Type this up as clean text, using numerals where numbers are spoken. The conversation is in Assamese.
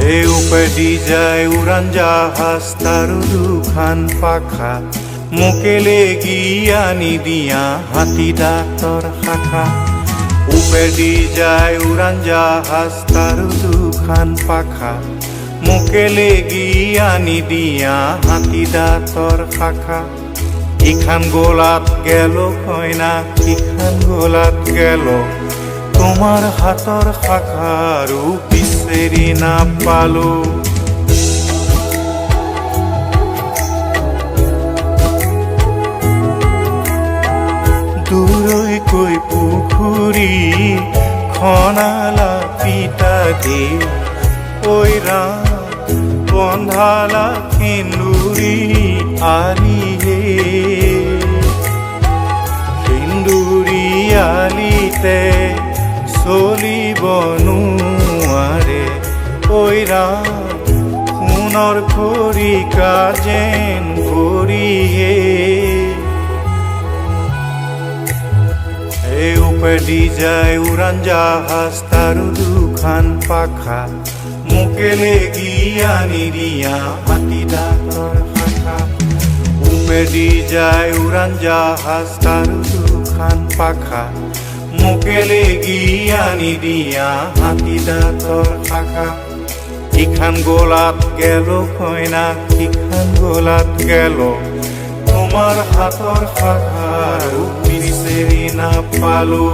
এই ওপেদি যায় উড়ান জাহাজ তাৰো দুখান পাখা মোকেলে গিয়ানি দিয়া হাতী দাঁতৰ শাখা ওপেদি যায় উড়ান জাহাজ তাৰো দুখান পাখা মোকেলে গিয়ানি দিয়া হাতী দাঁতৰ শাখা ইখান গোলাত গেল কইনা ইখান গোলাত গেল তোমাৰ হাতৰ শাখাৰু বিচাৰি নাপালো দূৰৈকৈ পুখুৰী খনালা পিতা দি ঐ ৰাম বন্ধালা সেন্দুৰী আলিহে সেন্দুৰী আলিতে চলিব নোৱাৰে ঐ ৰাম সোণৰ খৰিকা যেন ভৰিহে এই ওপেদি যায় উড়ান জাহাজ তাৰো দুখান পাখা মোকেলে গিয়ানি দিয়া হাতী দাঁতৰ শাখা ওপেদি যায় উড়ান জাহাজ তাৰো দুখান পাখা মোকেলে গিয়ানি দিয়া হাতী দাঁতৰ শাখা ইখান গোলাত গেল কইনা ইখান গোলাত গেল তোমাৰ হাতৰ শাখাৰ বিচাৰি নাপালো